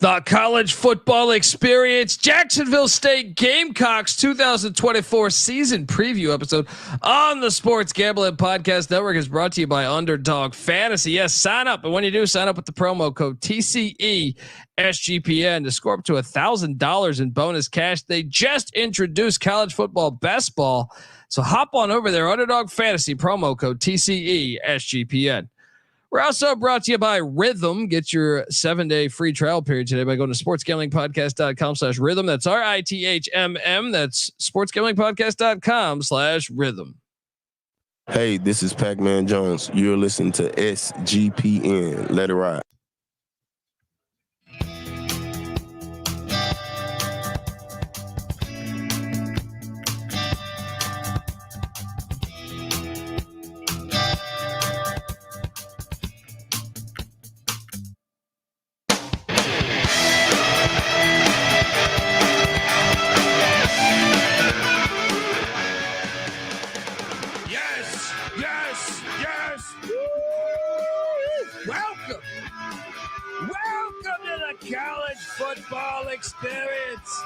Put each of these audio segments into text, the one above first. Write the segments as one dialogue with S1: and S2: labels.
S1: The college football experience, Jacksonville State Gamecocks 2024 season preview episode on the Sports Gambling Podcast Network is brought to you by Underdog Fantasy. Yes, sign up. And when you do, sign up with the promo code TCE SGPN to score up to $1,000 in bonus cash. They just introduced college football best ball. So hop on over there, Underdog Fantasy, promo code TCE SGPN. We're also brought to you by Rhythm. Get your 7-day free trial period today by going to sportsgamblingpodcast.com/rhythm. That's RITHMM. That's sportsgamblingpodcast.com/rhythm.
S2: Hey, this is Pac-Man Jones. You're listening to SGPN. Let it ride.
S1: Experience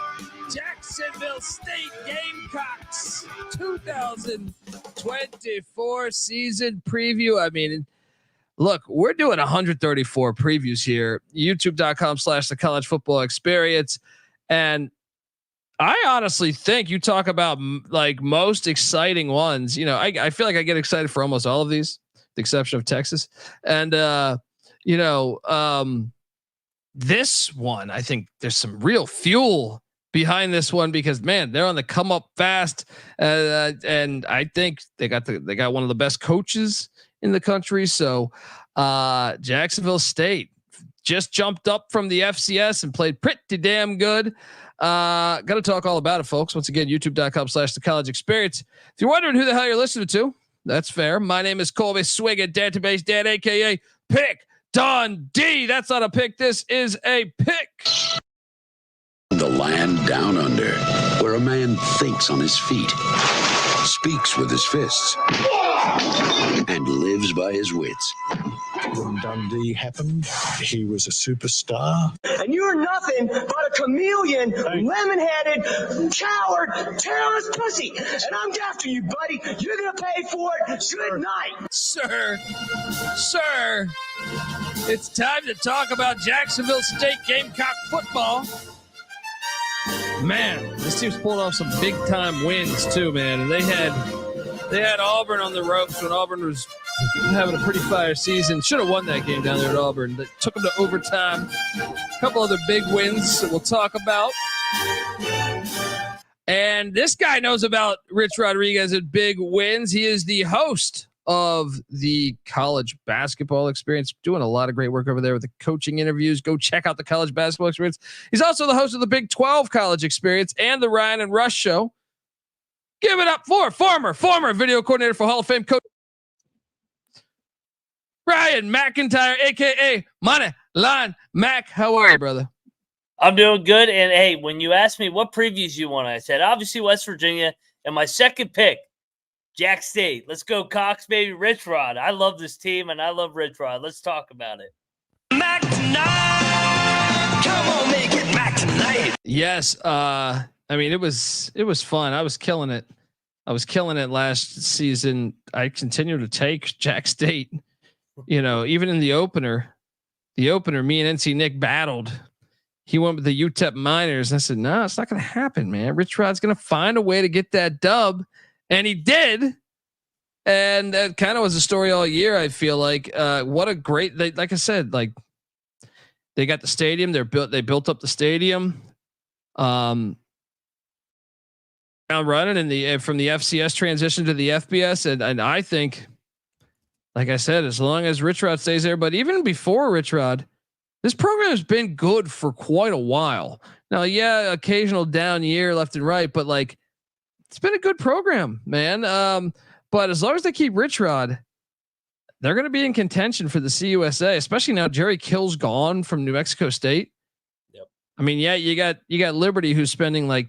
S1: Jacksonville State Gamecocks 2024 season preview. I mean, look, we're doing 134 previews here. YouTube.com/the college football experience. And I honestly think you talk about like most exciting ones. You know, I feel like I get excited for almost all of these, with the exception of Texas. And, this one, I think there's some real fuel behind this one because man, they're on the come up fast, and I think they got one of the best coaches in the country. So Jacksonville State just jumped up from the FCS and played pretty damn good. Got to talk all about it, folks. Once again, YouTube.com/the college experience. If you're wondering who the hell you're listening to, that's fair. My name is Colby Swigga, Database Dad, aka Pick Dundee. That's not a pick. This is a pick.
S3: The land down under, where a man thinks on his feet, speaks with his fists, and lives by his wits.
S4: When Dundee happened, he was a superstar.
S5: And you're nothing but a chameleon, lemon-headed, coward, terrorist pussy. And I'm after you, buddy. You're going to pay for it. Good night.
S1: Sir, it's time to talk about Jacksonville State Gamecock football. Man, this team's pulled off some big time wins too, man. And they had Auburn on the ropes when Auburn was having a pretty fire season. Should have won that game down there at Auburn. That took them to overtime. A couple other big wins that we'll talk about. And this guy knows about Rich Rodriguez and big wins. He is the host of the college basketball experience, doing a lot of great work over there with the coaching interviews. Go check out the college basketball experience. He's also the host of the Big 12 college experience and the Ryan and Rush show. Give it up for former video coordinator for Hall of Fame coach Ryan McIntyre, aka Money Line Mac. How are you, brother?
S6: I'm doing good. And hey, when you asked me what previews you want, I said obviously West Virginia, and my second pick, Jack State. Let's go Cox, baby. Rich Rod. I love this team, and I love Rich Rod. Let's talk about it.
S5: Mac tonight. Come on, make it Mac tonight.
S1: Yes. I mean, it was fun. I was killing it. Last season. I continue to take Jack State. You know, even in the opener, me and NC Nick battled. He went with the UTEP Miners. And I said, no, it's not going to happen, man. Rich Rod's going to find a way to get that dub. And he did. And that kind of was a story all year. I feel like, what a great, like I said, like they got the stadium. They built up the stadium. Now running from the FCS transition to the FBS. And I think, like I said, as long as Rich Rod stays there, but even before Rich Rod, this program has been good for quite a while. Now, yeah, occasional down year left and right, but like it's been a good program, man. But as long as they keep Rich Rod, they're going to be in contention for the CUSA, especially now Jerry Kill's gone from New Mexico State.
S6: Yep.
S1: I mean, yeah, you got Liberty who's spending like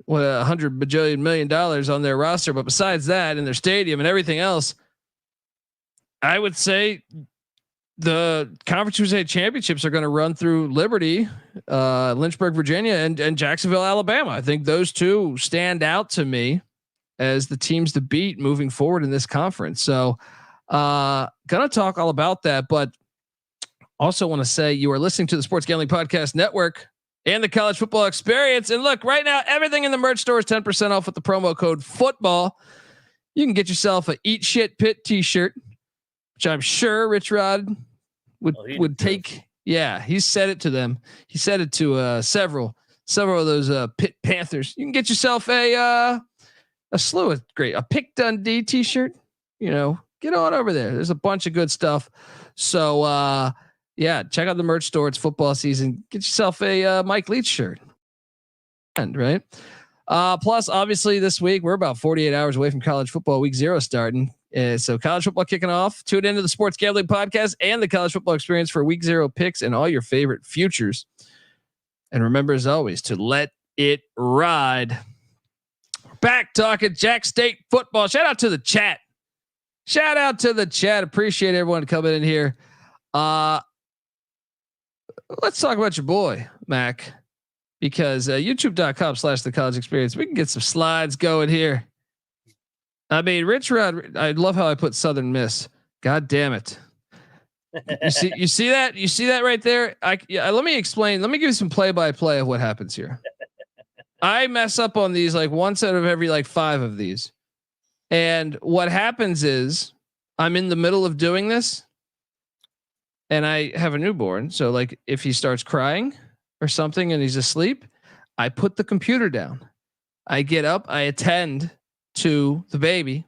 S1: $100 bajillion million on their roster, but besides that, in their stadium and everything else, I would say the Conference USA championships are going to run through Liberty, Lynchburg, Virginia, and Jacksonville, Alabama. I think those two stand out to me as the teams to beat moving forward in this conference. So, gonna talk all about that, but also want to say you are listening to the Sports Gambling Podcast Network and the College Football Experience. And look, right now, everything in the merch store is 10% off with the promo code football. You can get yourself a Eat Shit Pit t-shirt, which I'm sure Rich Rod would take. Yeah. He said it to them. He said it to several of those Pit Panthers. You can get yourself a slew of great, a Pick Dundee t-shirt, get on over there. There's a bunch of good stuff. So, yeah, check out the merch store. It's football season. Get yourself a Mike Leach shirt. Right. Plus, obviously, this week we're about 48 hours away from college football week 0 starting. So college football kicking off. Tune into the Sports Gambling Podcast and the College Football Experience for week 0 picks and all your favorite futures. And remember, as always, to let it ride. We're back talking Jack State football. Shout out to the chat. Appreciate everyone coming in here. Let's talk about your boy, Mac, because youtube.com/the college experience. We can get some slides going here. I mean, Rich Rod, I love how I put Southern Miss. God damn it. You see that right there. Let me explain. Let me give you some play-by-play of what happens here. I mess up on these like once out of every like 5 of these. And what happens is I'm in the middle of doing this and I have a newborn. So like if he starts crying or something and he's asleep, I put the computer down. I get up, I attend to the baby.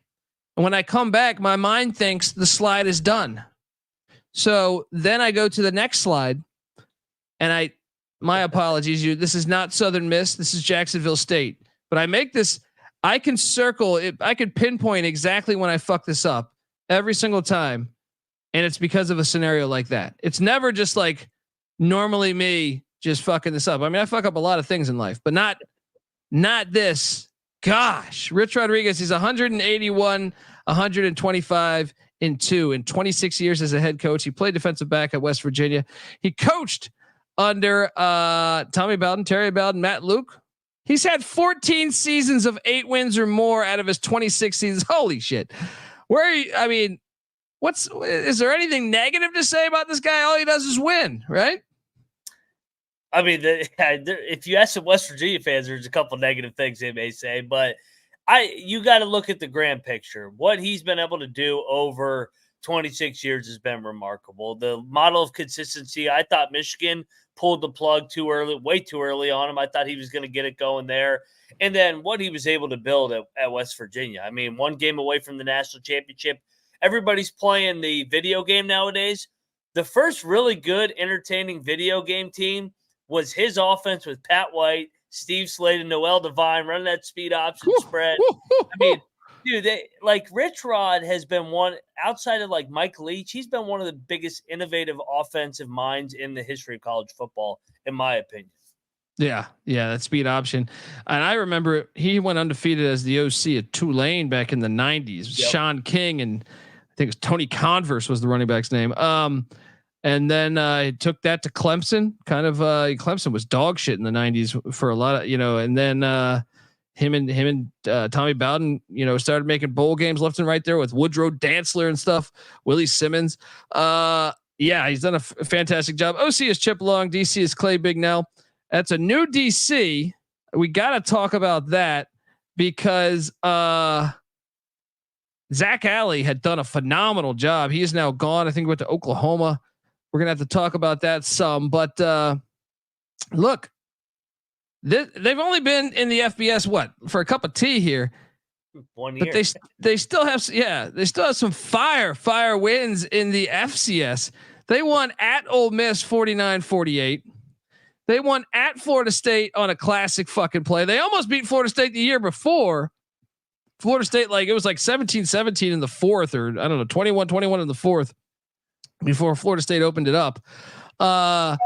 S1: And when I come back, my mind thinks the slide is done. So then I go to the next slide and my apologies, this is not Southern Miss. This is Jacksonville State, but I make this, I can circle it. I could pinpoint exactly when I fuck this up every single time. And it's because of a scenario like that. It's never just like normally me just fucking this up. I mean, I fuck up a lot of things in life, but not this. Gosh, Rich Rodriguez, he's 181, 125 and 2 in 26 years as a head coach. He played defensive back at West Virginia. He coached under Tommy Bowden, Terry Bowden, Matt Luke. He's had 14 seasons of 8 wins or more out of his 26 seasons. Holy shit. Is there anything negative to say about this guy? All he does is win, right?
S6: I mean, if you ask some West Virginia fans, there's a couple negative things they may say, but you got to look at the grand picture. What he's been able to do over 26 years has been remarkable. The model of consistency, I thought Michigan pulled the plug way too early on him. I thought he was going to get it going there. And then what he was able to build at West Virginia. I mean, 1 game away from the national championship. Everybody's playing the video game nowadays. The first really good, entertaining video game team was his offense with Pat White, Steve Slade, and Noel Devine running that speed option spread. I mean, dude, Rich Rod has been one outside of like Mike Leach. He's been one of the biggest innovative offensive minds in the history of college football, in my opinion.
S1: Yeah, that speed option. And I remember he went undefeated as the OC at Tulane back in the 90s. Yep. Sean King and I think it was Tony Converse was the running back's name. And then he took that to Clemson. Clemson was dog shit in the 90s for a lot of, and then him and Tommy Bowden, started making bowl games left and right there with Woodrow Dantzler and stuff, Willie Simmons. He's done a fantastic job. OC is Chip Long, DC is Clay Bignell. That's a new DC. We got to talk about that because Zach Alley had done a phenomenal job. He is now gone. I think he went to Oklahoma. We're going to have to talk about that some, but look, they've only been in the FBS for a cup of tea here.
S6: 1 year.
S1: But they still have some fire wins in the FCS. They won at Ole Miss 49-48. They won at Florida State on a classic fucking play. They almost beat Florida State the year before. Florida State, it was like 17-17 in the 4th, or I don't know, 21-21 in the 4th before Florida State opened it up. And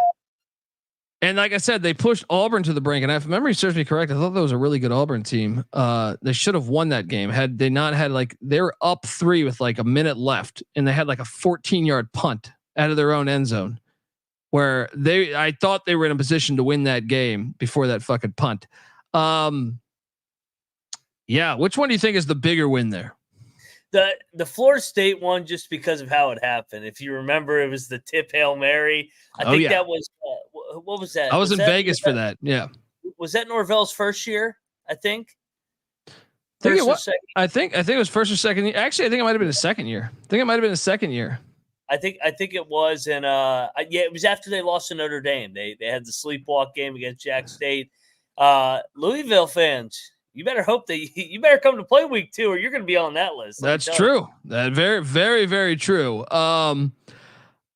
S1: like I said, they pushed Auburn to the brink. And if memory serves me correct, I thought that was a really good Auburn team. They should have won that game had they not had they were up 3 with like a minute left, and they had like a 14-yard punt out of their own end zone, where I thought they were in a position to win that game before that fucking punt. Yeah. Which one do you think is the bigger win there?
S6: The Florida State one, just because of how it happened. If you remember, it was the tip Hail Mary. I think that was what was that?
S1: I was in Vegas for that. Yeah.
S6: Was that Norvell's first year? I think.
S1: I think it was first or second year. Actually, I think it might have been the second year. I think it was, and it was after they lost to Notre Dame. They had the sleepwalk game against Jack State. Louisville fans, you better hope that you better come to play week 2, or you're going to be on that list. That's true. That very, very, very true. The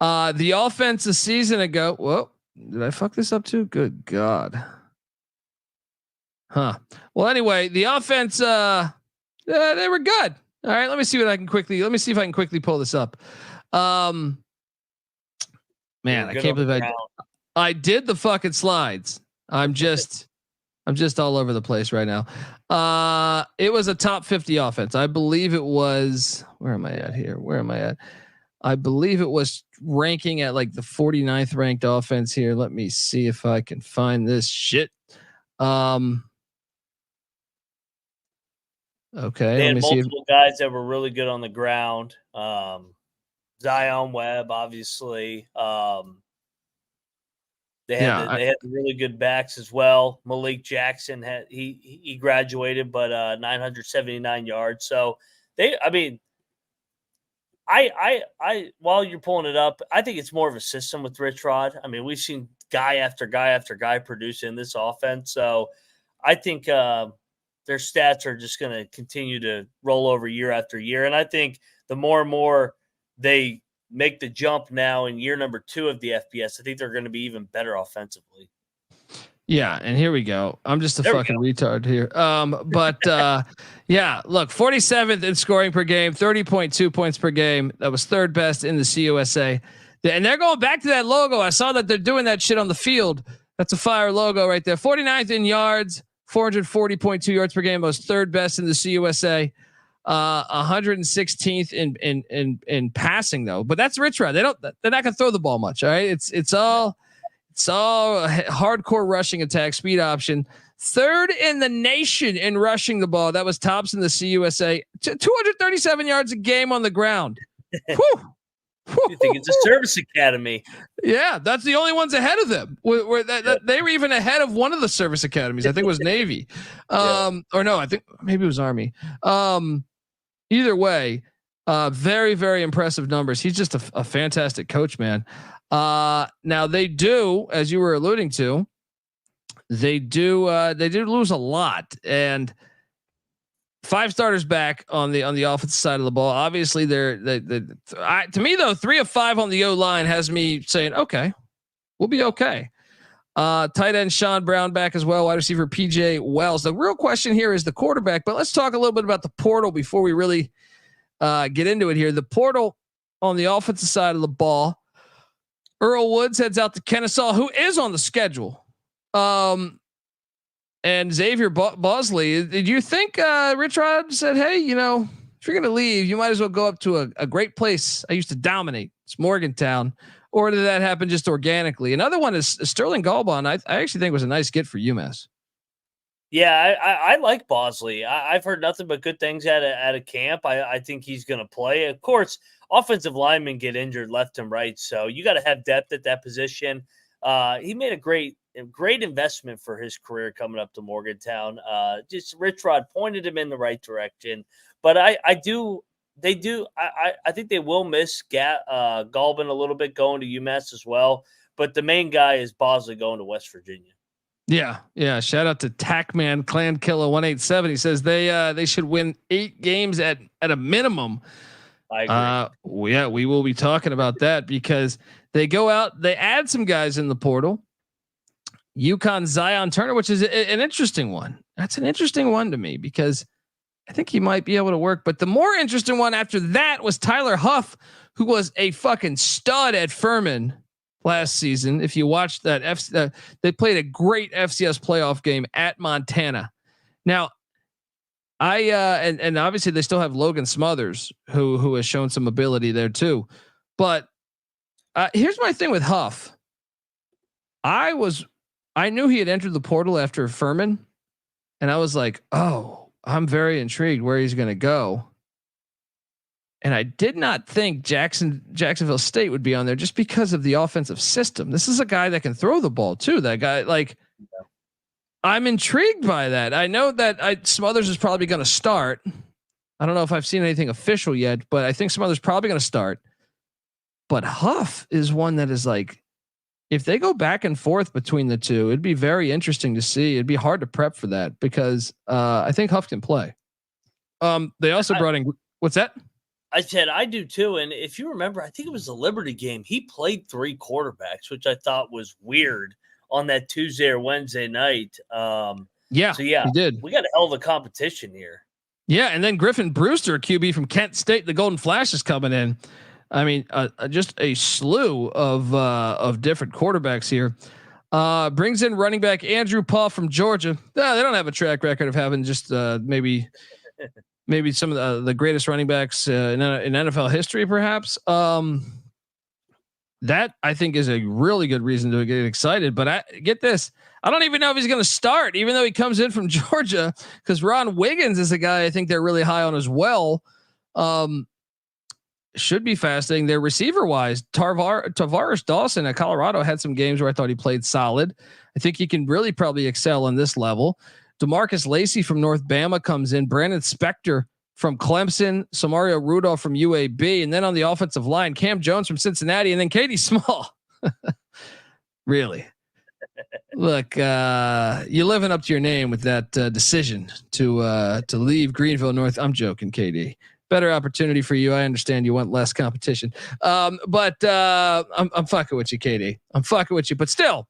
S1: offense a season ago. Whoa, did I fuck this up too? Good God. Huh. Well, anyway, the offense, they were good. All right. Let me see if I can quickly pull this up. Man, I can't believe I did the fucking slides. I'm just all over the place right now. It was a top 50 offense. I believe it was, where am I at here? I believe it was ranking at like the 49th ranked offense here. Let me see if I can find this shit. Okay.
S6: They had multiple guys that were really good on the ground. Zion Webb, obviously. They had really good backs as well. Malik Jackson he graduated, but 979 yards. So while you're pulling it up, I think it's more of a system with Rich Rod. I mean, we've seen guy after guy after guy produce in this offense. So I think their stats are just going to continue to roll over year after year. And I think the more and more they make the jump now in year number 2 of the FBS, I think they're going to be even better offensively.
S1: Yeah. And here we go. I'm just a fucking retard here. Yeah, look, 47th in scoring per game, 30.2 points per game. That was 3rd best in the CUSA. And they're going back to that logo. I saw that they're doing that shit on the field. That's a fire logo right there. 49th in yards, 440.2 yards per game. Was 3rd best in the CUSA. 116th in passing though, but that's Rich Rod. They're not gonna throw the ball much. All right. It's all hardcore rushing attack, speed option. 3rd in the nation in rushing the ball. That was tops in the CUSA. 237 yards a game on the ground. Whew.
S6: You think it's a service academy? Yeah,
S1: that's the only ones ahead of them. They were even ahead of one of the service academies. I think it was Navy, or no, I think maybe it was Army. Either way, very, very impressive numbers. He's just a fantastic coach, man. Now they do, as you were alluding to, they do lose a lot, and 5 starters back on the offensive side of the ball. Obviously, to me though, 3 of 5 on the O line has me saying, okay, we'll be okay. Tight end Sean Brown back as well. Wide receiver PJ Wells. The real question here is the quarterback, but let's talk a little bit about the portal before we really get into it here. The portal on the offensive side of the ball. Earl Woods heads out to Kennesaw, who is on the schedule. And Xavier Bosley, did you think Rich Rod said, hey, if you're going to leave, you might as well go up to a great place I used to dominate. It's Morgantown. Or did that happen just organically? Another one is Sterling Galbon. I actually think was a nice get for UMass.
S6: Yeah, I like Bosley. I've heard nothing but good things out of camp. I think he's going to play. Of course, offensive linemen get injured left and right, so you got to have depth at that position. He made a great investment for his career coming up to Morgantown. Just Rich Rod pointed him in the right direction. But I think they will miss Galbin a little bit going to UMass as well. But the main guy is Bosley going to West Virginia.
S1: Yeah. Shout out to Tackman Clan Killer 187. He says they should win 8 games at a minimum.
S6: I agree.
S1: Yeah, we will be talking about that because they go out, they add some guys in the portal. UConn Zion Turner, which is an interesting one. That's an interesting one to me because I think he might be able to work. But the more interesting one after that was Tyler Huff, who was a fucking stud at Furman last season. If you watched that, they played a great FCS playoff game at Montana. Now, and obviously they still have Logan Smothers, who has shown some ability there too. But Here's my thing with Huff. I knew he had entered the portal after Furman, and I was like, oh, I'm very intrigued where he's going to go. And I did not think Jacksonville State would be on there just because of the offensive system. This is a guy that can throw the ball too. That guy, like, I'm intrigued by that. I know that Smothers is probably going to start. I don't know if I've seen anything official yet, but I think Smothers probably going to start. But Huff is one that is like, if they go back and forth between the two, it'd be very interesting to see. It'd be hard to prep for that because I think Huff can play. They also brought in, what's that?
S6: I said I do too. And if you remember, I think it was the Liberty game. He played 3 quarterbacks, which I thought was weird on that Tuesday or Wednesday night.
S1: Yeah,
S6: so yeah,
S1: he did.
S6: We got a hell of a competition here.
S1: Yeah, and then Griffin Brewster, QB from Kent State, the Golden Flash is coming in. I mean, just a slew of different quarterbacks here. Brings in running back Andrew Paul from Georgia. They don't have a track record of having just maybe some of the greatest running backs in NFL history, perhaps. That I think is a really good reason to get excited. But I get this. I don't even know if he's going to start, even though he comes in from Georgia, because Ron Wiggins is a guy I think they're really high on as well. Should be fascinating. Their receiver wise, Tavares Dawson at Colorado had some games where I thought he played solid. I think he can really probably excel on this level. DeMarcus Lacey from North Bama comes in. Brandon Spector from Clemson. Samario Rudolph from UAB. And then on the offensive line, Cam Jones from Cincinnati. And then Katie Small. Really? Look, you're living up to your name with that decision to leave Greenville North. I'm joking, KD. Better opportunity for you. I understand you want less competition. But I'm fucking with you, KD. I'm fucking with you. But still,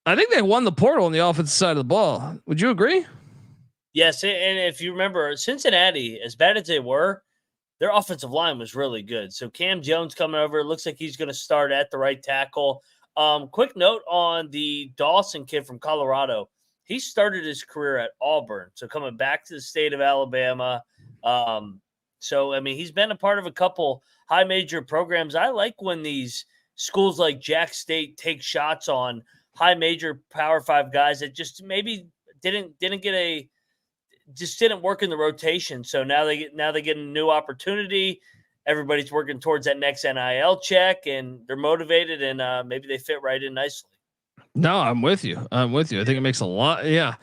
S1: I think they won the portal on the offensive side of the ball. Would you agree?
S6: Yes, and if you remember, Cincinnati, as bad as they were, their offensive line was really good. So Cam Jones coming over, it looks like he's going to start at the right tackle. Quick note on the Dawson kid from Colorado. He started his career at Auburn, so coming back to the state of Alabama. So I mean, he's been a part of a couple high major programs. I like when these schools like Jack State take shots on high major Power 5 guys that just maybe didn't work in the rotation. So now they get a new opportunity. Everybody's working towards that next NIL check, and they're motivated, and maybe they fit right in nicely.
S1: No, I'm with you. I think it makes a lot. Yeah.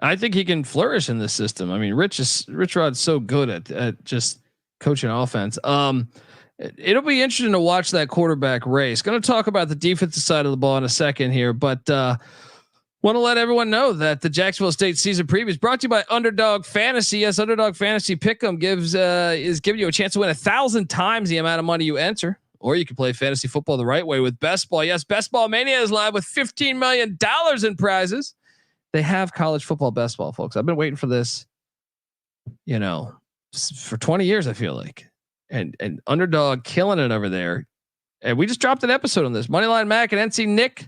S1: I think he can flourish in this system. I mean, Rich Rod's so good at just coaching offense. It'll be interesting to watch that quarterback race. Going to talk about the defensive side of the ball in a second here, but want to let everyone know that the Jacksonville State season preview is brought to you by Underdog Fantasy. Yes, Underdog Fantasy Pick'em is giving you a chance to win 1,000 times the amount of money you enter. Or you can play fantasy football the right way with Best Ball. Yes, Best Ball Mania is live with $15 million in prizes. They have college football best ball, folks. I've been waiting for this, for 20 years, I feel like. And Underdog killing it over there. And we just dropped an episode on this. Moneyline Mac and NC Nick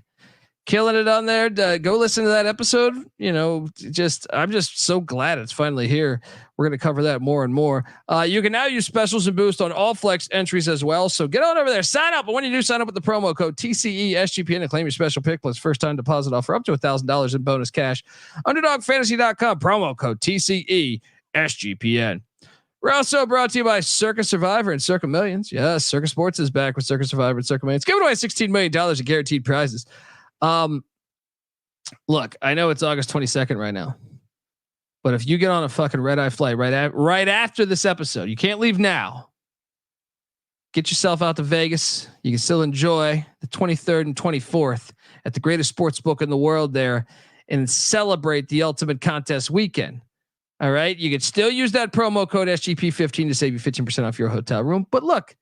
S1: killing it on there. Go listen to that episode. I'm just so glad it's finally here. We're going to cover that more and more. You can now use specials and boost on all flex entries as well. So get on over there, sign up. And when you do, sign up with the promo code TCESGPN and claim your special pick plus first time deposit offer up to $1,000 in bonus cash. UnderdogFantasy.com, promo code TCESGPN. We're also brought to you by Circa Survivor and Circa Millions. Yes, Circa Sports is back with Circa Survivor and Circa Millions, giving away $16 million in guaranteed prizes. Look, I know it's August 22nd right now, but if you get on a fucking red eye flight right after this episode, you can't leave now. Get yourself out to Vegas. You can still enjoy the 23rd and 24th at the greatest sports book in the world there and celebrate the ultimate contest weekend. All right. You can still use that promo code SGP15 to save you 15% off your hotel room. But look,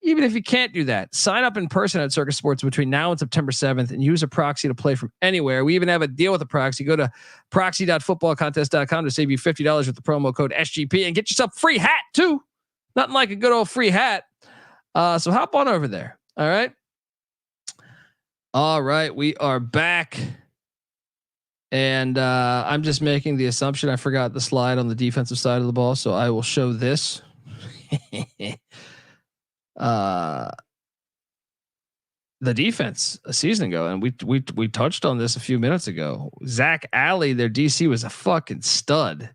S1: even if you can't do that, sign up in person at Circus Sports between now and September 7th and use a proxy to play from anywhere. We even have a deal with a proxy. Go to proxy.footballcontest.com to save you $50 with the promo code SGP and get yourself a free hat too. Nothing like a good old free hat. So hop on over there. All right. All right. We are back. And I'm just making the assumption I forgot the slide on the defensive side of the ball. So I will show this. the defense a season ago, and we touched on this a few minutes ago. Zach Alley, their DC, was a fucking stud.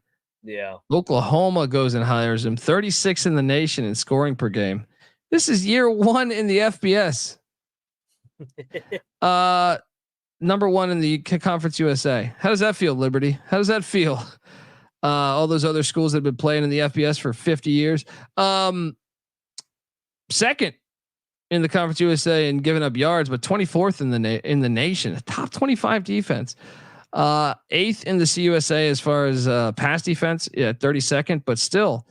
S6: Yeah.
S1: Oklahoma goes and hires him, 36 in the nation in scoring per game. This is year 1 in the FBS. Number 1 in the Conference USA. How does that feel, Liberty? How does that feel? All those other schools that have been playing in the FBS for 50 years. Second in the Conference USA and giving up yards, but 24th in the nation, a top 25 defense. 8th in the CUSA as far as pass defense, 32nd, but still,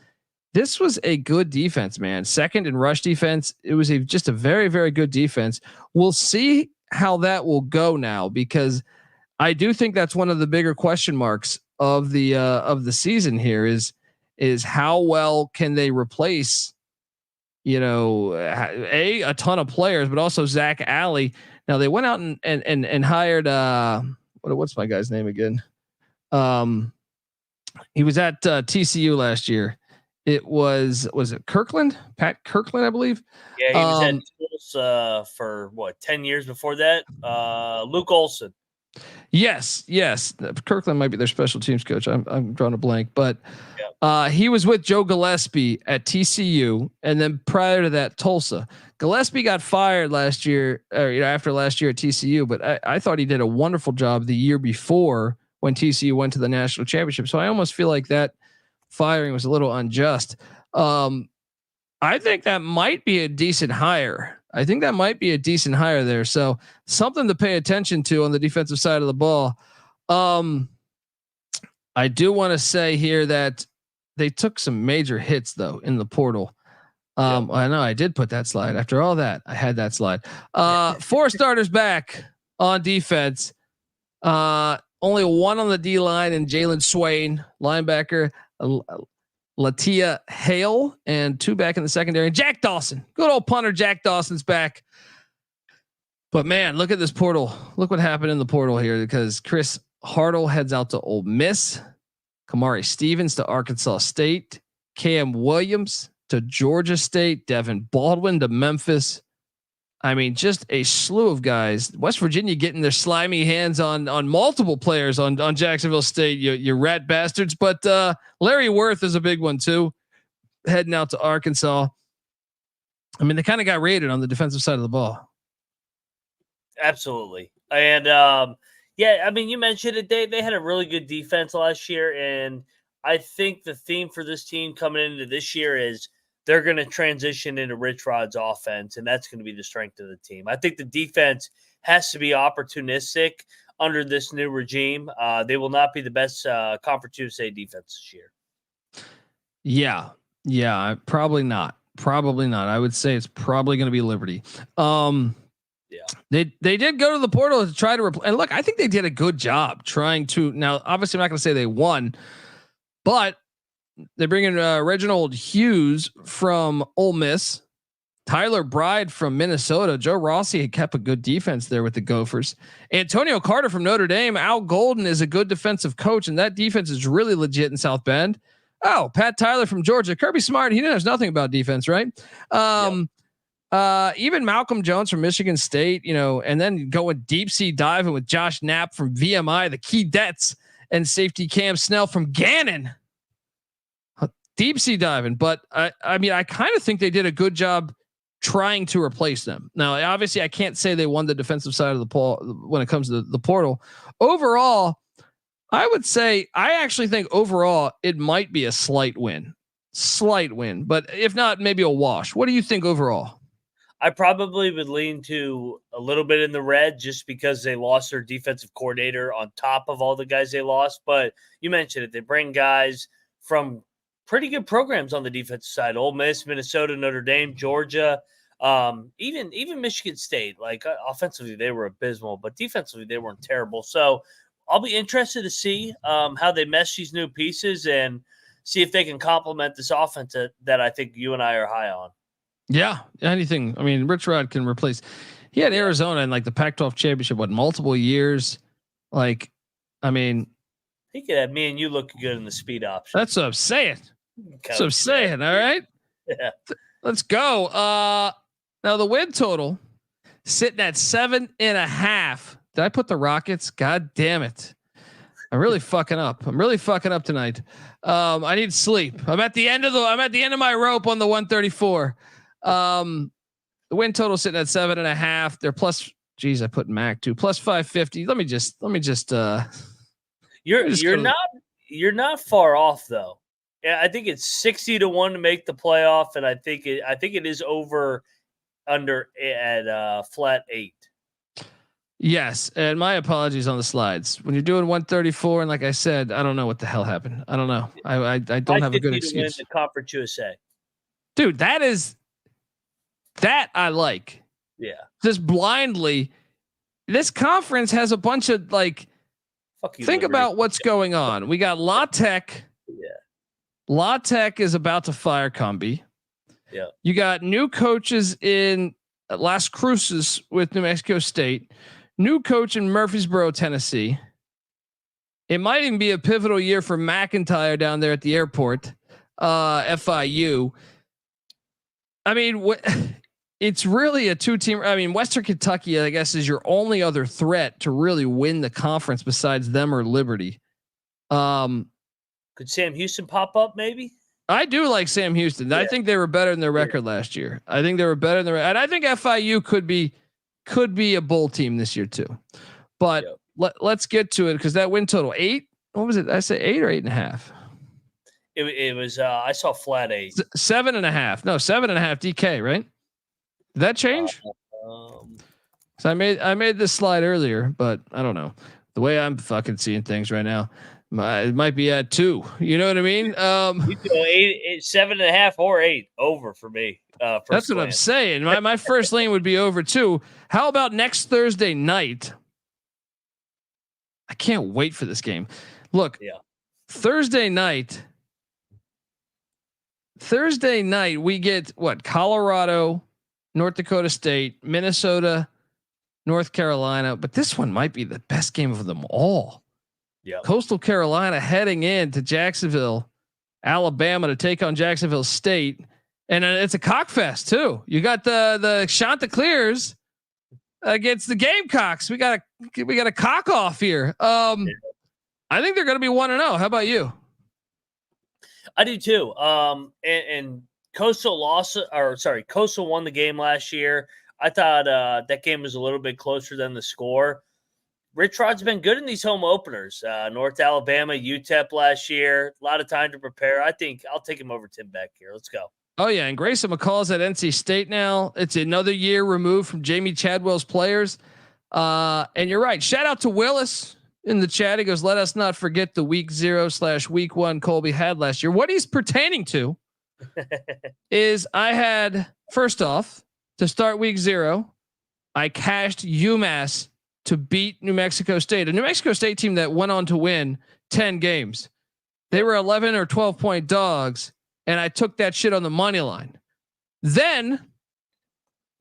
S1: this was a good defense, man. 2nd in rush defense. It was just a very, very good defense. We'll see how that will go now, because I do think that's one of the bigger question marks of the season here is how well can they replace, a ton of players, but also Zach Alley. Now they went out and hired what's my guy's name again? He was at TCU last year. It was it Kirkland? Pat Kirkland, I believe.
S6: Yeah, he was at schools for 10 years before that. Luke Olson.
S1: Yes. Kirkland might be their special teams coach. I'm drawing a blank, but he was with Joe Gillespie at TCU, and then prior to that, Tulsa. Gillespie got fired last year, or after last year at TCU, but I thought he did a wonderful job the year before when TCU went to the national championship. So I almost feel like that firing was a little unjust. I think that might be a decent hire. There. So something to pay attention to on the defensive side of the ball. I do want to say here that they took some major hits though in the portal. I know I did put that slide. After all that, I had that slide. 4 starters back on defense. Only 1 on the D line, and Jalen Swain, linebacker, Latia Hale, and 2 back in the secondary. Jack Dawson, good old punter. Jack Dawson's back. But man, look at this portal. Look what happened in the portal here, because Chris Hartle heads out to Ole Miss, Kamari Stevens to Arkansas State, Cam Williams to Georgia State, Devin Baldwin to Memphis. I mean, just a slew of guys. West Virginia getting their slimy hands on multiple players on Jacksonville State. You rat bastards. But Larry Worth is a big one too, heading out to Arkansas. I mean, they kind of got raided on the defensive side of the ball.
S6: Absolutely. And I mean, you mentioned it. They had a really good defense last year, and I think the theme for this team coming into this year is they're going to transition into Rich Rod's offense, and that's going to be the strength of the team. I think the defense has to be opportunistic under this new regime. They will not be the best Conference USA defense this year.
S1: Yeah, probably not. I would say it's probably going to be Liberty. They did go to the portal to try to and look, I think they did a good job trying to. Now, obviously, I'm not going to say they won, but they bring in Reginald Hughes from Ole Miss, Tyler Bride from Minnesota. Joe Rossi had kept a good defense there with the Gophers. Antonio Carter from Notre Dame. Al Golden is a good defensive coach, and that defense is really legit in South Bend. Oh, Pat Tyler from Georgia. Kirby Smart, he knows nothing about defense, right? Even Malcolm Jones from Michigan State, and then going deep sea diving with Josh Knapp from VMI, the Keydets, and safety Cam Snell from Gannon. Deep sea diving, but I mean, I kind of think they did a good job trying to replace them. Now, obviously, I can't say they won the defensive side of the ball when it comes to the portal. Overall, I would say I actually think overall it might be a slight win, but if not, maybe a wash. What do you think overall?
S6: I probably would lean to a little bit in the red just because they lost their defensive coordinator on top of all the guys they lost. But you mentioned it; they bring guys from pretty good programs on the defensive side: Ole Miss, Minnesota, Notre Dame, Georgia, even Michigan State. Like offensively, they were abysmal, but defensively, they weren't terrible. So I'll be interested to see how they mesh these new pieces and see if they can complement this offense that I think you and I are high on.
S1: Yeah, anything. I mean, Rich Rod can replace. He had Arizona in like the Pac-12 championship, multiple years. Like, I mean,
S6: he could have me and you look good in the speed option.
S1: That's what I'm saying. All right.
S6: Yeah.
S1: Let's go. Now the win total sitting at 7.5. Did I put the Rockets? God damn it. I'm really fucking up. I'm really fucking up tonight. I need sleep. I'm at the end of my rope on the 134. The win total sitting at 7.5. They're plus, geez, I put Mac too, plus 550. Let me just,
S6: you're not far off though. Yeah, I think it's 60-1 to make the playoff, and I think it is over under at flat 8.
S1: yes. And my apologies on the slides. When you're doing 134, and like I said, I don't know what the hell happened. I don't know. I don't have a good excuse.
S6: To win the Conference USA.
S1: Dude, that I like.
S6: Yeah.
S1: Just blindly. This conference has a bunch of like, think about what's going on. We got La Tech.
S6: Yeah.
S1: La Tech is about to fire Comby.
S6: Yeah.
S1: You got new coaches in Las Cruces with New Mexico State, new coach in Murfreesboro, Tennessee. It might even be a pivotal year for McIntyre down there at the airport. FIU. I mean, it's really a 2-team. I mean, Western Kentucky, I guess, is your only other threat to really win the conference besides them or Liberty.
S6: Could Sam Houston pop up maybe?
S1: I do like Sam Houston. Yeah. I think they were better than their record last year. I think they were better than and I think FIU could be a bowl team this year too. But let's get to it because that win total 8. What was it? I say 8 or 8.5.
S6: It was. I saw flat 8.
S1: 7.5. No, 7.5 DK. Right? Did that change? So I made this slide earlier, but I don't know the way I'm fucking seeing things right now. It might be at 2. You know what I mean?
S6: 8, 7.5 or 8 over for me.
S1: That's what I'm saying. My first lane would be over 2. How about next Thursday night? I can't wait for this game. Look, Thursday night we get what? Colorado, North Dakota State, Minnesota, North Carolina, but this one might be the best game of them all.
S6: Yeah.
S1: Coastal Carolina heading into Jacksonville, Alabama to take on Jacksonville State. And it's a cockfest too. You got the Chanticleers against the Gamecocks. We got a cock off here. I think they're going to be 1-0. How about you?
S6: I do too. And Coastal Coastal won the game last year. I thought that game was a little bit closer than the score. Rich Rod's been good in these home openers. North Alabama, UTEP last year. A lot of time to prepare. I think I'll take him over Tim Beck here. Let's go.
S1: Oh yeah, and Grayson McCall's at NC State now. It's another year removed from Jamie Chadwell's players. And you're right. Shout out to Willis in the chat. He goes, "Let us not forget the week 0/week 1 Colby had last year." What he's pertaining to is I had, first off, to start week 0, I cashed UMass to beat New Mexico State, a New Mexico State team that went on to win 10 games. They were 11 or 12 point dogs. And I took that shit on the money line. Then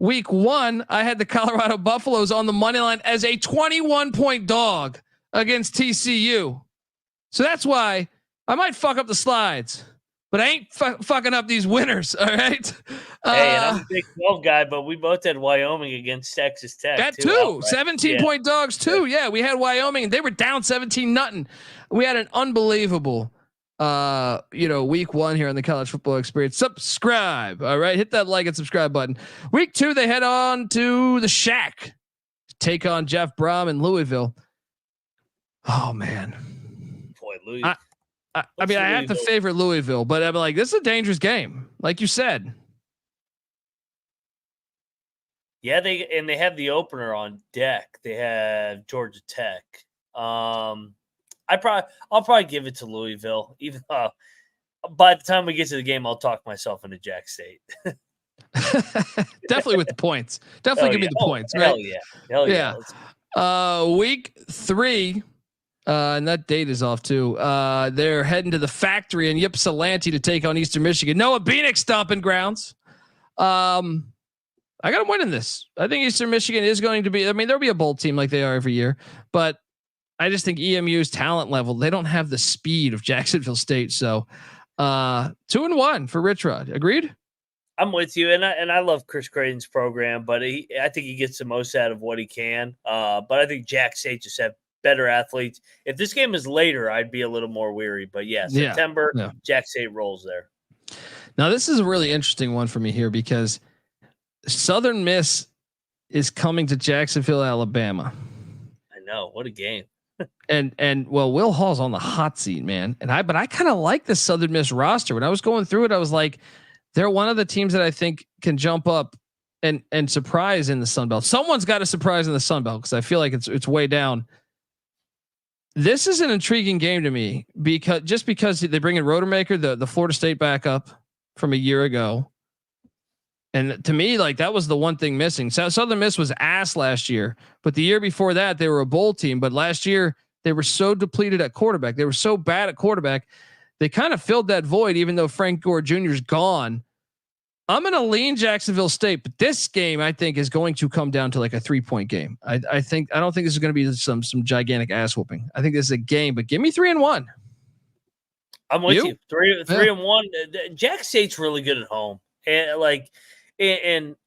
S1: week 1, I had the Colorado Buffaloes on the money line as a 21 point dog against TCU. So that's why I might fuck up the slides, but I ain't fucking up these winners. All right.
S6: Hey, and I'm a Big 12 guy, but we both had Wyoming against Texas Tech.
S1: That too. 17 point dogs too. Yeah. We had Wyoming and they were down 17-0. We had an unbelievable week 1 here on the College Football Experience. Subscribe. All right. Hit that like and subscribe button. Week 2, they head on to the Shack to take on Jeff Brom in Louisville. Oh man.
S6: Boy, Louisville.
S1: I mean, I have to favor Louisville, but I'm like, this is a dangerous game. Like you said.
S6: Yeah. They have the opener on deck. They have Georgia Tech. I'll probably give it to Louisville. Even by the time we get to the game, I'll talk myself into Jack State.
S1: Definitely with the points. Definitely give me the points. Right?
S6: Hell yeah.
S1: Week 3, and that date is off too. They're heading to the factory in Ypsilanti to take on Eastern Michigan. Noah Beanick stomping grounds. I got them winning this. I think Eastern Michigan is going to be. I mean, there'll be a bowl team like they are every year, but I just think EMU's talent level, they don't have the speed of Jacksonville State. So 2-1 for Rich Rod. Agreed?
S6: I'm with you, and I love Chris Creighton's program, but I think he gets the most out of what he can. But I think Jack State just have better athletes. If this game is later, I'd be a little more weary. But yeah, September,
S1: Yeah.
S6: Jack State rolls there.
S1: Now this is a really interesting one for me here because Southern Miss is coming to Jacksonville, Alabama.
S6: I know, what a game.
S1: And well, Will Hall's on the hot seat, man. But I kind of like the Southern Miss roster. When I was going through it, I was like, they're one of the teams that I think can jump up and surprise in the Sun Belt. Someone's got to surprise in the Sun Belt because I feel like it's way down. This is an intriguing game to me because they bring in Rodemaker, the Florida State backup from a year ago. And to me, like that was the one thing missing. Southern Miss was ass last year, but the year before that they were a bowl team. But last year they were so depleted at quarterback. They were so bad at quarterback. They kind of filled that void, even though Frank Gore Jr. is gone. I'm going to lean Jacksonville State, but this game I think is going to come down to like a 3-point game. I don't think this is going to be some gigantic ass whooping. I think this is a game, but give me 3-1.
S6: I'm with you. 3-1. Jack State's really good at home, and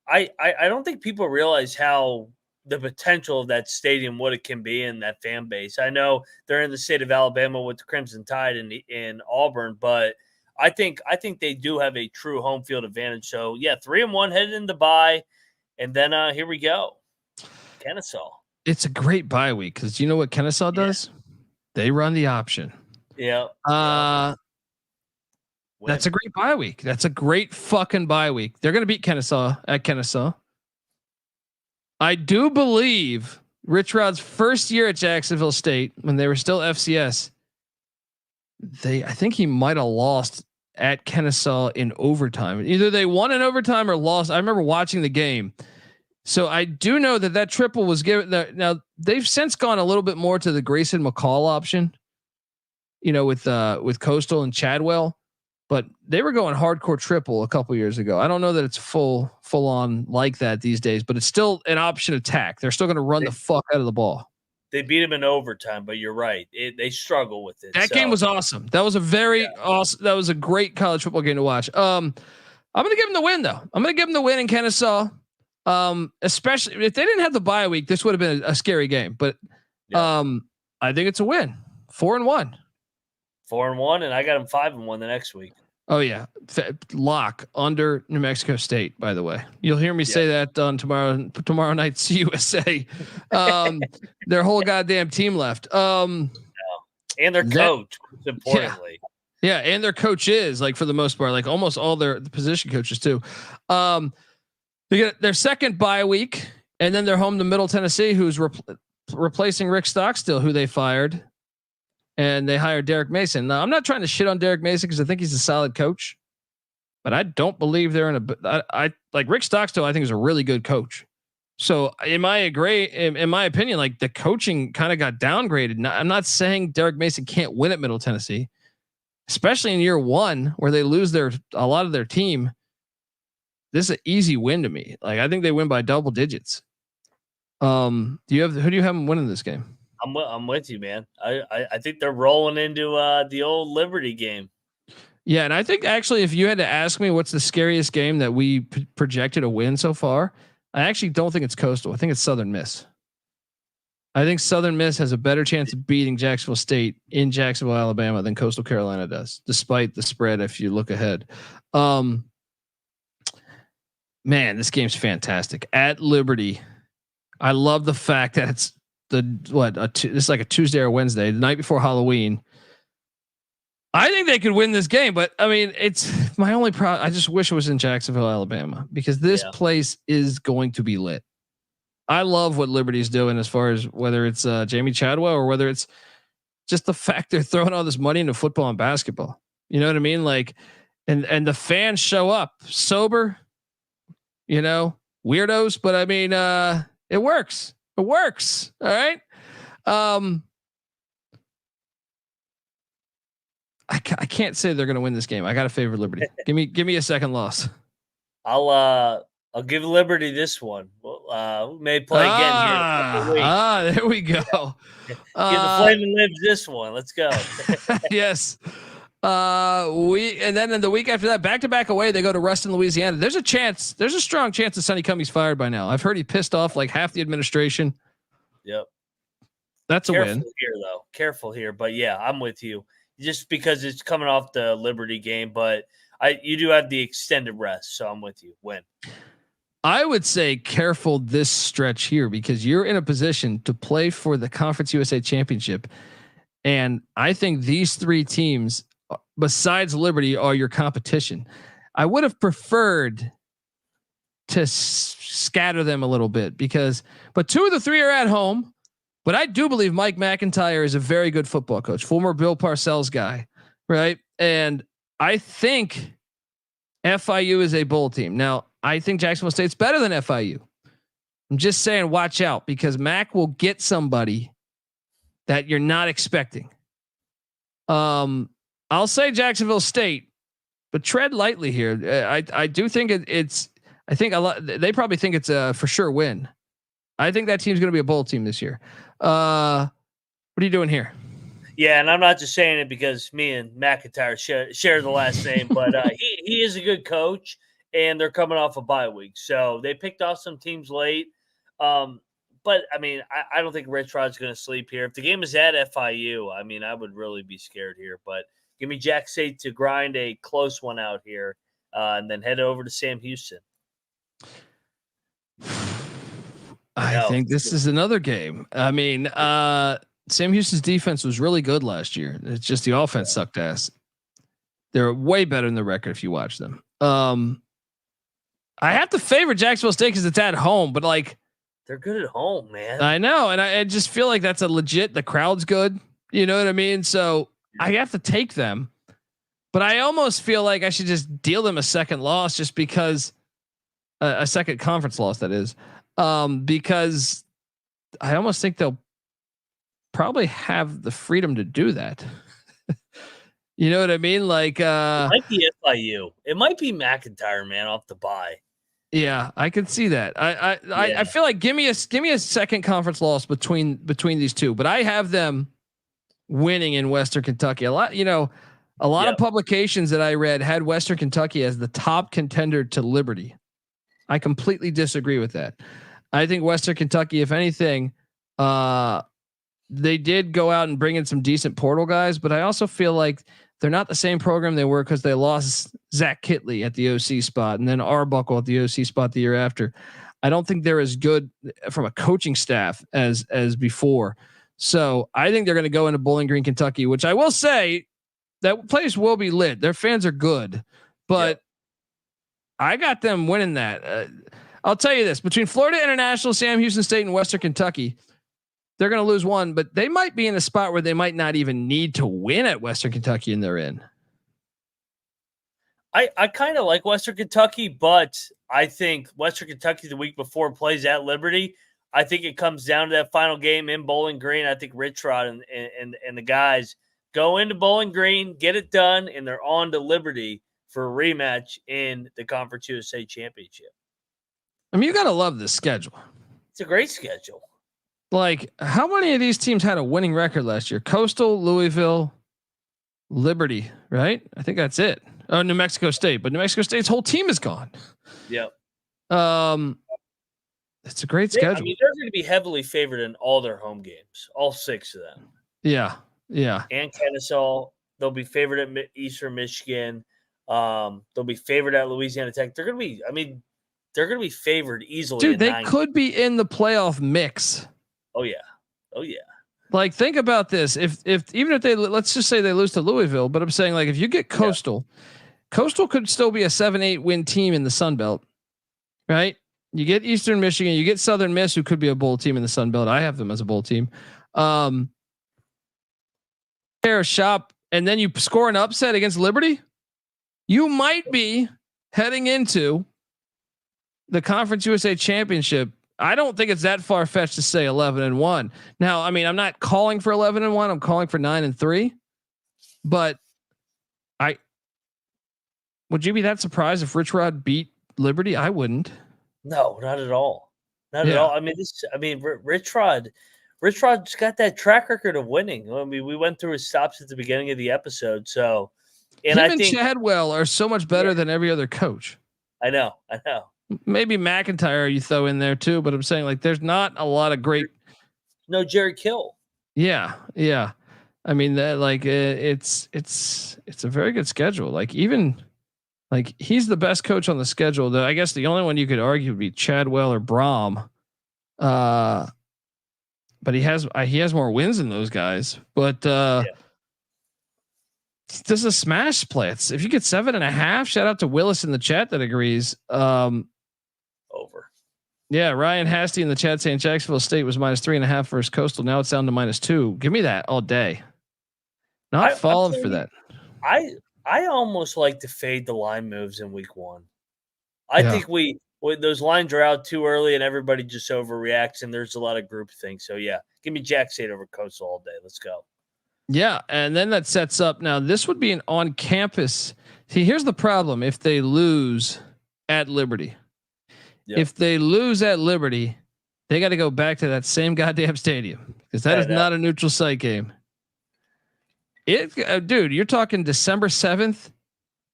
S6: I don't think people realize how the potential of that stadium, what it can be, and that fan base. I know they're in the state of Alabama with the Crimson Tide in Auburn, but I think they do have a true home field advantage. So yeah, 3-1 headed in the bye, and then here we go, Kennesaw.
S1: It's a great bye week because you know what Kennesaw does? They run the option.
S6: Yeah.
S1: That's a great bye week. That's a great fucking bye week. They're going to beat Kennesaw at Kennesaw. I do believe Rich Rod's first year at Jacksonville State when they were still FCS. I think he might have lost at Kennesaw in overtime. Either they won in overtime or lost. I remember watching the game. So I do know that triple was given. Now they've since gone a little bit more to the Grayson McCall option, with Coastal and Chadwell, but they were going hardcore triple a couple years ago. I don't know that it's full on like that these days, but it's still an option attack. They're still going to run the fuck out of the ball.
S6: They beat him in overtime, but you're right. They struggle with it.
S1: That game was awesome. That was awesome. That was a great college football game to watch. I'm going to give them the win though. I'm going to give them the win in Kennesaw. Especially if they didn't have the bye week, this would have been a scary game, but I think it's a win. 4-1.
S6: 4-1. And I got them 5-1 the next week.
S1: Oh yeah. Lock under New Mexico State, by the way. You'll hear me say that on tomorrow night's CUSA. Their whole goddamn team left. And
S6: their coach, importantly.
S1: Yeah. And their coach is for the most part, almost all the position coaches too. They get their second bye week, and then they're home to Middle Tennessee, who's replacing Rick Stockstill, who they fired. And they hired Derek Mason. Now, I'm not trying to shit on Derek Mason because I think he's a solid coach, but I don't believe they're in I like Rick Stockstill. I think is a really good coach. So in my opinion, the coaching kind of got downgraded. I'm not saying Derek Mason can't win at Middle Tennessee, especially in year one where they lose a lot of their team. This is an easy win to me. I think they win by double digits. Who do you have them winning this game?
S6: I'm with you, man. I think they're rolling into the old Liberty game.
S1: Yeah, and I think actually, if you had to ask me what's the scariest game that we projected a win so far, I actually don't think it's Coastal. I think it's Southern Miss. I think Southern Miss has a better chance of beating Jacksonville State in Jacksonville, Alabama than Coastal Carolina does, despite the spread if you look ahead. Man, this game's fantastic. At Liberty, I love the fact that it's this is like a Tuesday or Wednesday, the night before Halloween. I think they could win this game, but I mean, it's my only problem. I just wish it was in Jacksonville, Alabama, because this place is going to be lit. I love what Liberty's doing as far as whether it's Jamie Chadwell or whether it's just the fact they're throwing all this money into football and basketball. You know what I mean? And the fans show up sober, weirdos, but I mean, it works. It works. All right. I can't say they're going to win this game. I got to favor Liberty. Give me a second loss.
S6: I'll give Liberty this one. We may play again here.
S1: There we go.
S6: Give the Flaming Libs this one. Let's go.
S1: Yes. And then in the week after that, back-to-back away, they go to Ruston, Louisiana. There's a strong chance that Sonny Cummings fired by now. I've heard he pissed off like half the administration.
S6: Yep.
S1: That's a win.
S6: Careful here, though. Careful here. But yeah, I'm with you. Just because it's coming off the Liberty game, but you do have the extended rest, so I'm with you. Win.
S1: I would say careful this stretch here because you're in a position to play for the Conference USA Championship. And I think these three teams, besides Liberty, are your competition. I would have preferred to scatter them a little bit but two of the three are at home. But I do believe Mike McIntyre is a very good football coach, former Bill Parcells guy, right? And I think FIU is a bowl team. Now, I think Jacksonville State's better than FIU. I'm just saying, watch out because Mac will get somebody that you're not expecting. I'll say Jacksonville State, but tread lightly here. I do think it's. I think a lot. They probably think it's a for sure win. I think that team's going to be a bowl team this year. What are you doing here?
S6: Yeah, and I'm not just saying it because me and McIntyre share the last name, but he is a good coach, and they're coming off a bye week, so they picked off some teams late. But I mean, I don't think Rich Rod's going to sleep here. If the game is at FIU, I mean, I would really be scared here. But give me Jack State to grind a close one out here, and then head over to Sam Houston.
S1: I think this is another game. I mean, Sam Houston's defense was really good last year. It's just the offense sucked ass. They're way better than the record if you watch them. I have to favor Jacksonville State because it's at home, but like
S6: they're good at home, man.
S1: I know, and I just feel like that's a legit. The crowd's good. You know what I mean? So I have to take them, but I almost feel like I should just deal them a second loss just because a second conference loss that is. Because I almost think they'll probably have the freedom to do that. You know what I mean? Like,
S6: it might be FIU. It might be McIntyre, man, off the bye.
S1: Yeah, I could see that. I feel like give me a second conference loss between these two, but I have them winning in Western Kentucky. A lot of publications that I read had Western Kentucky as the top contender to Liberty. I completely disagree with that. I think Western Kentucky, if anything, they did go out and bring in some decent portal guys, but I also feel like they're not the same program they were because they lost Zach Kitley at the OC spot and then Arbuckle at the OC spot the year after. I don't think they're as good from a coaching staff as before. So I think they're going to go into Bowling Green, Kentucky, which I will say that place will be lit. Their fans are good, but I got them winning that. I'll tell you this: between Florida International, Sam Houston State, and Western Kentucky, they're going to lose one, but they might be in a spot where they might not even need to win at Western Kentucky, and they're in.
S6: I kind of like Western Kentucky, but I think Western Kentucky the week before plays at Liberty. I think it comes down to that final game in Bowling Green. I think Rich Rod and the guys go into Bowling Green, get it done, and they're on to Liberty for a rematch in the Conference USA Championship.
S1: I mean, you got to love this schedule.
S6: It's a great schedule.
S1: Like, how many of these teams had a winning record last year? Coastal, Louisville, Liberty, right? I think that's it. Oh, New Mexico State, but New Mexico State's whole team is gone.
S6: Yep.
S1: It's a great schedule.
S6: I mean, they're going to be heavily favored in all their home games, all 6 of them.
S1: Yeah.
S6: And Kennesaw, they'll be favored at Eastern Michigan. They'll be favored at Louisiana Tech. They're going to be favored easily.
S1: Dude, they could be in the playoff mix.
S6: Oh yeah.
S1: Like, think about this. If even if they, let's just say they lose to Louisville, but I'm saying, like, if you get Coastal could still be a 7-8 win team in the Sun Belt, right? You get Eastern Michigan, you get Southern Miss, who could be a bowl team in the Sun Belt. I have them as a bowl team. Pair shop, and then you score an upset against Liberty. You might be heading into the Conference USA Championship. I don't think it's that far fetched to say 11-1. Now, I mean, I'm not calling for 11-1. I'm calling for 9-3. But would you be that surprised if Rich Rod beat Liberty? I wouldn't.
S6: No, not at all. Not at all. I mean, Rich Rod's got that track record of winning. I mean, we went through his stops at the beginning of the episode, so And
S1: him
S6: I
S1: and
S6: think
S1: Chadwell are so much better than every other coach.
S6: I know.
S1: Maybe McIntyre you throw in there too, but I'm saying like there's not a lot of great.
S6: No Jerry Kill.
S1: Yeah. I mean that like it's a very good schedule. Like even like he's the best coach on the schedule. I guess the only one you could argue would be Chadwell or Braum. But he has more wins than those guys. But this is a smash play. If you get 7.5, shout out to Willis in the chat that agrees.
S6: Over.
S1: Yeah, Ryan Hasty in the chat saying Jacksonville State was -3.5 versus Coastal. Now it's down to -2. Give me that all day. Not falling for that.
S6: I almost like to fade the line moves in week 1. I think those lines are out too early and everybody just overreacts and there's a lot of group things. So yeah, give me Jack State over Coastal all day. Let's go.
S1: Yeah, and then that sets up. Now this would be an on-campus. See, here's the problem: if they lose at Liberty, if they lose at Liberty, they got to go back to that same goddamn stadium because that is not a neutral site game. Dude, you're talking December 7th.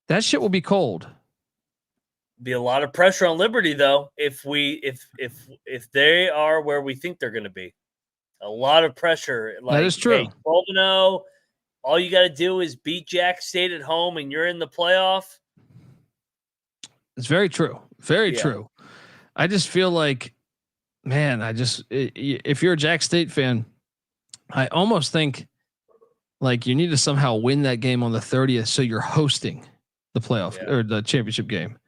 S1: That shit will be cold.
S6: Be a lot of pressure on Liberty though. If they are where we think they're going to be. A lot of pressure. Like,
S1: that is true.
S6: Hey, 12-0. All you got to do is beat Jack State at home, and you're in the playoff.
S1: It's very true. Very true. I just feel like, man, if you're a Jack State fan, I almost think like you need to somehow win that game on the 30th, so you're hosting the playoff or the championship game,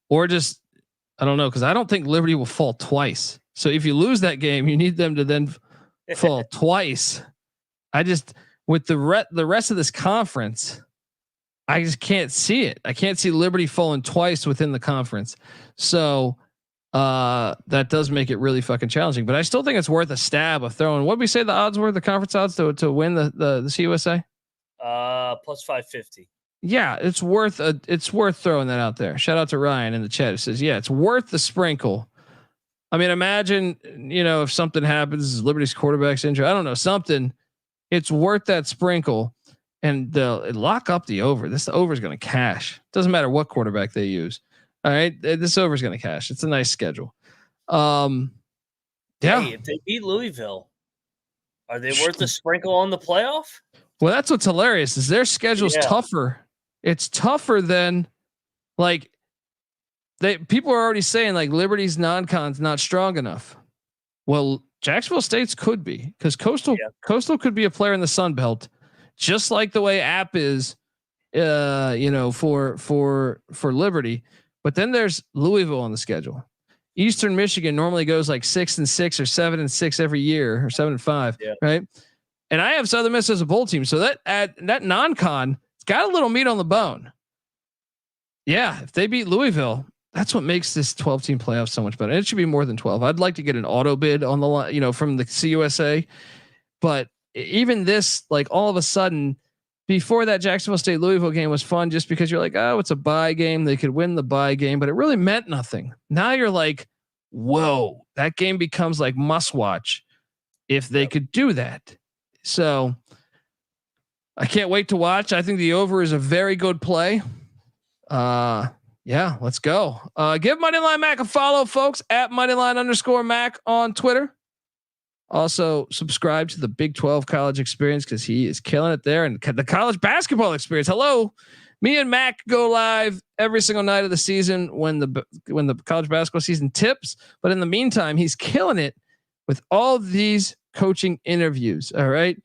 S1: or just I don't know because I don't think Liberty will fall twice. So if you lose that game, you need them to then fall twice. I just with the rest of this conference, I just can't see it. I can't see Liberty falling twice within the conference. So that does make it really fucking challenging. But I still think it's worth a stab of throwing. What did we say the odds were? The conference odds to win the CUSA?
S6: Plus 550.
S1: Yeah, it's worth throwing that out there. Shout out to Ryan in the chat. It says, yeah, it's worth the sprinkle. I mean, imagine, if something happens, Liberty's quarterback's injured. I don't know, something. It's worth that sprinkle, and they'll lock up the over. The over is going to cash. Doesn't matter what quarterback they use. All right, this over is going to cash. It's a nice schedule. Yeah.
S6: Hey, if they beat Louisville, are they worth the sprinkle on the playoff?
S1: Well, that's what's hilarious is their schedule's tougher. It's tougher than like. People are already saying like Liberty's non-con's not strong enough. Well, Jacksonville State's could be because Coastal could be a player in the Sun Belt, just like the way App is, for Liberty. But then there's Louisville on the schedule. Eastern Michigan normally goes like 6-6 or 7-6 every year or 7-5, right? And I have Southern Miss as a bowl team, so that non-con, it's got a little meat on the bone. Yeah, if they beat Louisville. That's what makes this 12-team playoff so much better. It should be more than 12. I'd like to get an auto bid on the line, from the CUSA. But even this, like all of a sudden, before that Jacksonville State Louisville game was fun, just because you're like, oh, it's a bye game. They could win the bye game, but it really meant nothing. Now you're like, whoa, that game becomes like must watch if they could do that. So I can't wait to watch. I think the over is a very good play. Yeah, let's go. Give Moneyline Mac a follow, folks, at Moneyline_Mac on Twitter. Also, subscribe to the Big 12 College Experience because he is killing it there, and the College Basketball Experience. Hello, me and Mac go live every single night of the season when the college basketball season tips. But in the meantime, he's killing it with all these coaching interviews. All right.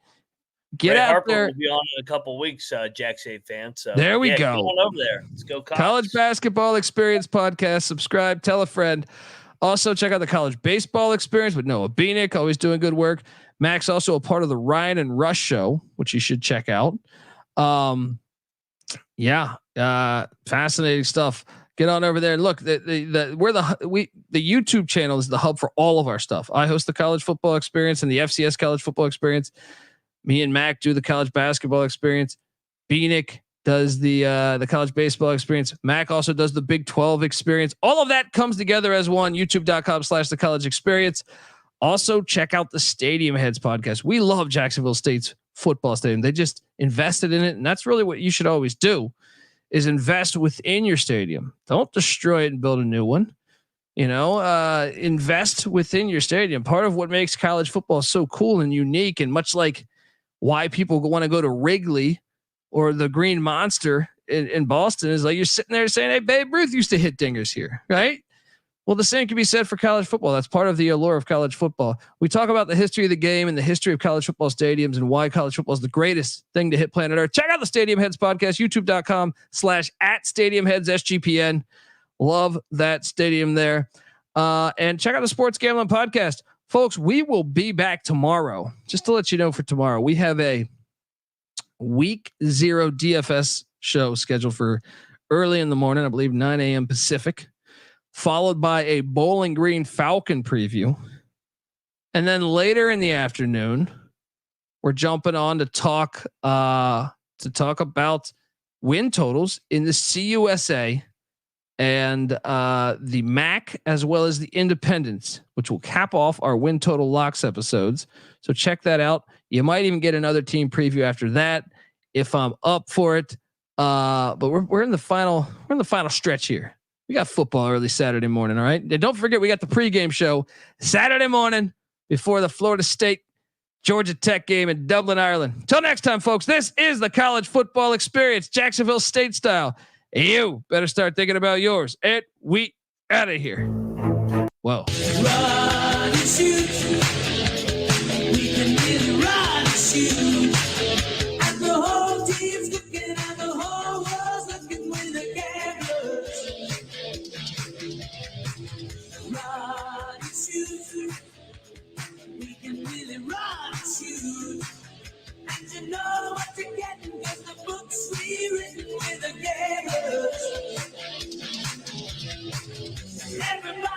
S1: Get
S6: Ray
S1: out
S6: Harper
S1: there.
S6: Will be on in a couple weeks, Jack State fan. So
S1: there we go.
S6: Get on over there. Let's go.
S1: College Basketball Experience podcast. Subscribe. Tell a friend. Also check out the College Baseball Experience with Noah Beanick. Always doing good work. Max also a part of the Ryan and Rush show, which you should check out. Fascinating stuff. Get on over there and look. The YouTube channel is the hub for all of our stuff. I host the College Football Experience and the FCS College Football Experience. Me and Mac do the College Basketball Experience. Beanick does the College Baseball Experience. Mac also does the Big 12 Experience. All of that comes together as one. YouTube.com/the College Experience. Also check out the Stadium Heads podcast. We love Jacksonville State's football stadium. They just invested in it. And that's really what you should always do, is invest within your stadium. Don't destroy it and build a new one. Invest within your stadium. Part of what makes college football so cool and unique, and much like why people want to go to Wrigley or the Green Monster in Boston, is like you're sitting there saying, hey, Babe Ruth used to hit dingers here, right? Well, the same can be said for college football. That's part of the allure of college football. We talk about the history of the game and the history of college football stadiums and why college football is the greatest thing to hit planet Earth. Check out the Stadium Heads podcast, youtube.com/@StadiumHeadsSGPN. Love that stadium there. And check out the Sports Gambling Podcast. Folks, we will be back tomorrow. Just to let you know, for tomorrow, we have a week 0 DFS show scheduled for early in the morning, I believe 9 a.m. Pacific, followed by a Bowling Green Falcon preview. And then later in the afternoon, we're jumping on to talk about win totals in the CUSA and the MAC, as well as the Independents, which will cap off our win total locks episodes. So check that out. You might even get another team preview after that if I'm up for it. But we're in the final stretch here. We got football early Saturday morning. All right. And don't forget, we got the pregame show Saturday morning before the Florida State Georgia Tech game in Dublin, Ireland. Till next time, folks, this is the college football experience, Jacksonville State style. You better start thinking about yours. And we out of here. Whoa.
S7: Run and shoot. We can really run and shoot. And the whole team's looking and the whole world's looking with the cameras. Run and shoot. We can really run and shoot. And you know what you're getting, cause the books we written with the cameras. Everybody.